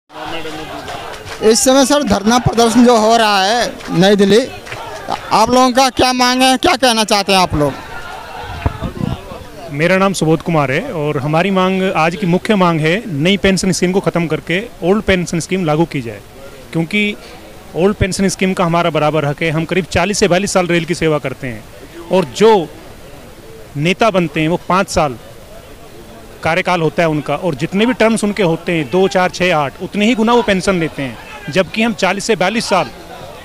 इस समय सर धरना प्रदर्शन जो हो रहा है नई दिल्ली, आप लोगों का क्या मांग है, क्या कहना चाहते हैं आप लोग? मेरा नाम सुबोध कुमार है और हमारी मांग, आज की मुख्य मांग है, नई पेंशन स्कीम को ख़त्म करके ओल्ड पेंशन स्कीम लागू की जाए। क्योंकि ओल्ड पेंशन स्कीम का हमारा बराबर हक है। हम करीब 40 से 42 साल रेल की सेवा करते हैं और जो नेता बनते हैं वो 5 साल कार्यकाल होता है उनका, और जितने भी टर्म्स उनके होते हैं 2, 4, 6, 8 उतने ही गुना वो पेंशन लेते हैं। जबकि हम 40 से 42 साल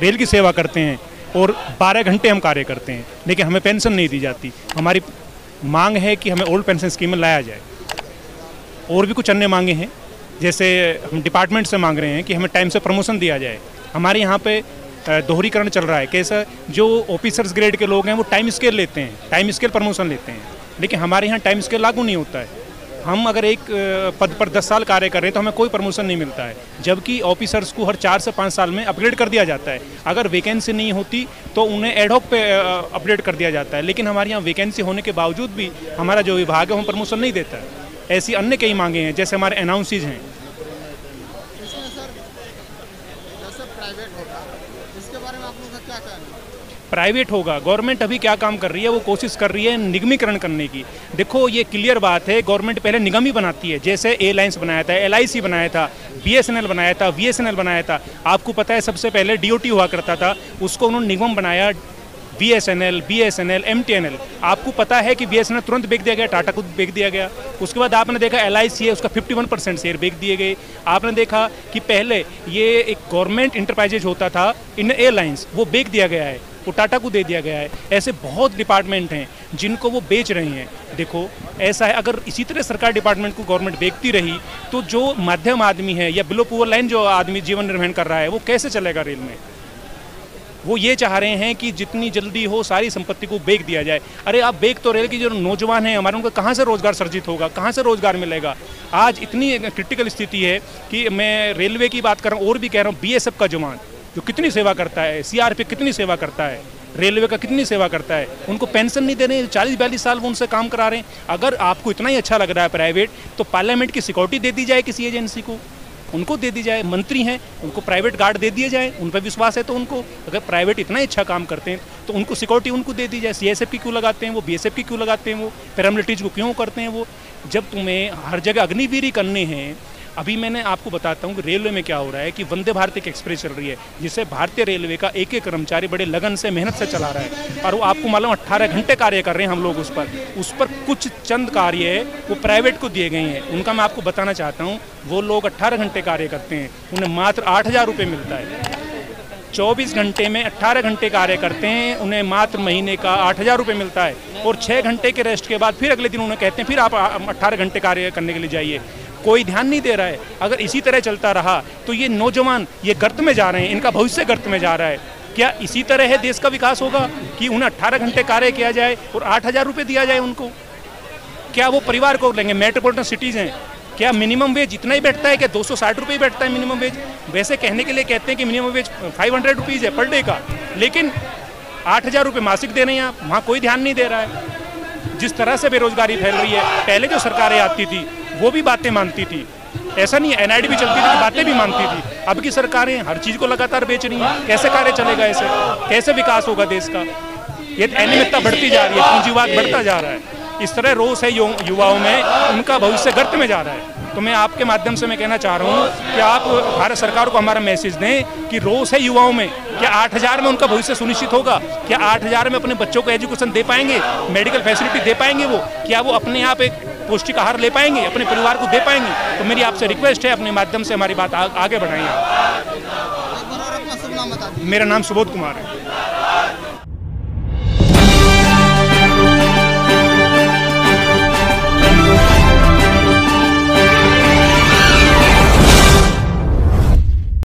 रेल की सेवा करते हैं और 12 घंटे हम कार्य करते हैं, लेकिन हमें पेंशन नहीं दी जाती। हमारी मांग है कि हमें ओल्ड पेंशन स्कीम में लाया जाए। और भी कुछ अन्य मांगे हैं, जैसे हम डिपार्टमेंट से मांग रहे हैं कि हमें टाइम से प्रमोशन दिया जाए। हमारे यहाँ पे दोहरीकरण चल रहा है। कैसा, जो ऑफिसर्स ग्रेड के लोग हैं वो टाइम स्केल लेते हैं, टाइम स्केल प्रमोशन लेते हैं, लेकिन हमारे यहाँ टाइम स्केल लागू नहीं होता है। हम अगर एक पद पर 10 साल कार्य कर रहे हैं तो हमें कोई प्रमोशन नहीं मिलता है, जबकि ऑफिसर्स को हर 4 से 5 साल में अपग्रेड कर दिया जाता है। अगर वैकेंसी नहीं होती तो उन्हें एडहॉक पे अपग्रेड कर दिया जाता है, लेकिन हमारे यहाँ वैकेंसी होने के बावजूद भी हमारा जो विभाग है वो प्रमोशन नहीं देता है। ऐसी अन्य कई मांगे हैं, जैसे हमारे अनाउंसीज हैं। प्राइवेट होगा, गवर्नमेंट अभी क्या काम कर रही है, वो कोशिश कर रही है निगमीकरण करने की। देखो, ये क्लियर बात है, गवर्नमेंट पहले निगम ही बनाती है। जैसे एयरलाइंस बनाया था, LIC बनाया था, BSNL बनाया था, VSNL बनाया था। आपको पता है सबसे पहले DOT हुआ करता था, उसको उन्होंने निगम बनाया, BSNL, MTNL। आपको पता है कि BSNL तुरंत बेच दिया गया, टाटा को बेच दिया गया। उसके बाद आपने देखा LIC है, उसका 51% शेयर बेच दिए गए। आपने देखा कि पहले ये एक गवर्नमेंट इंटरप्राइजेज होता था, इंडियन एयरलाइंस, वो बेच दिया गया है, वो टाटा को दे दिया गया है। ऐसे बहुत डिपार्टमेंट हैं जिनको वो बेच रहे हैं। देखो, ऐसा है, अगर इसी तरह सरकार डिपार्टमेंट को गवर्नमेंट बेचती रही तो जो मध्यम आदमी है या बिलो पुअर लाइन जो आदमी जीवन निर्वहन कर रहा है वो कैसे चलेगा रेल में? वो ये चाह रहे हैं कि जितनी जल्दी हो सारी संपत्ति को बेच दिया जाए। अरे आप बेच तो रेल की जो नौजवान हैं हमारे, उनको कहाँ से रोजगार सर्जित होगा, कहाँ से रोजगार मिलेगा? आज इतनी क्रिटिकल स्थिति है कि मैं रेलवे की बात कर रहा हूँ और भी कह रहा हूँ, BSF का जवान जो कितनी सेवा करता है, CRP कितनी सेवा करता है, रेलवे का कितनी सेवा करता है, उनको पेंशन नहीं दे रहे हैं। 40-42 साल वो उनसे काम करा रहे हैं। अगर आपको इतना ही अच्छा लग रहा है प्राइवेट, तो पार्लियामेंट की सिक्योरिटी दे दी जाए किसी एजेंसी को, उनको दे दी जाए। मंत्री हैं, उनको प्राइवेट गार्ड दे दिए जाए, उन पर विश्वास है तो उनको। अगर प्राइवेट इतना ही अच्छा काम करते हैं तो उनको सिक्योरिटी उनको दे दी जाए। CSF की क्यों लगाते हैं वो, BSF की क्यों लगाते हैं वो, पैरामिलिट्रीज को क्यों करते हैं वो? जब तुम्हें हर जगह अग्निवीर करने हैं। अभी मैंने आपको बताता हूँ कि रेलवे में क्या हो रहा है कि वंदे भारत एक एक्सप्रेस चल रही है, जिसे भारतीय रेलवे का एक कर्मचारी बड़े लगन से, मेहनत से चला रहा है, और वो आपको मालूम 18 घंटे कार्य कर रहे हैं हम लोग उस पर कुछ चंद कार्य वो प्राइवेट को दिए गए हैं। उनका मैं आपको बताना चाहता हूँ, वो लोग 18 घंटे कार्य करते हैं, उन्हें मात्र 8,000 रुपये मिलता है। 24 घंटे में 18 घंटे कार्य करते हैं, उन्हें मात्र महीने का 8,000 रुपये मिलता है। और 6 घंटे के रेस्ट के बाद फिर अगले दिन उन्हें कहते हैं फिर आप 18 घंटे कार्य करने के लिए जाइए। कोई ध्यान नहीं दे रहा है। अगर इसी तरह चलता रहा तो ये नौजवान ये गर्त में जा रहे हैं, इनका भविष्य गर्त में जा रहा है। क्या इसी तरह है देश का विकास होगा कि उन्हें 18 घंटे कार्य किया जाए और 8,000 रुपये दिया जाए उनको? क्या वो परिवार को लेंगे? मेट्रोपॉलिटन सिटीज़ हैं, क्या मिनिमम वेज इतना ही बैठता है? क्या 260 रुपये ही बैठता है मिनिमम वेज? वैसे कहने के लिए कहते हैं कि मिनिमम वेज 500 रुपीज़ है पर डे का, लेकिन 8,000 रुपये मासिक दे रहे हैं आप। वहाँ कोई ध्यान नहीं दे रहा है। जिस तरह से बेरोजगारी फैल रही है, पहले जो सरकारें आती थी वो भी बातें मानती थी, ऐसा नहीं है, NID भी चलती थी, बातें भी मानती थी। अब की सरकारें हर चीज़ को लगातार बेच रही हैं। कैसे कार्य चलेगा? ऐसे कैसे विकास होगा देश का? ये अनियमितता बढ़ती जा रही है, पूंजीवाद बढ़ता जा रहा है। इस तरह रोष है युवाओं में, उनका भविष्य गर्त में जा रहा है। तो मैं आपके माध्यम से मैं कहना चाह रहा हूँ कि आप भारत सरकार को हमारा मैसेज दें कि रोष है युवाओं में। क्या 8,000 में उनका भविष्य सुनिश्चित होगा? क्या 8,000 में अपने बच्चों को एजुकेशन दे पाएंगे, मेडिकल फैसिलिटी दे पाएंगे वो? क्या वो अपने आप एक पौष्टिक आहार ले पाएंगे, अपने परिवार को दे पाएंगे? तो मेरी आपसे रिक्वेस्ट है, अपने माध्यम से हमारी बात आगे बढ़ाइए। मेरा नाम सुबोध कुमार है।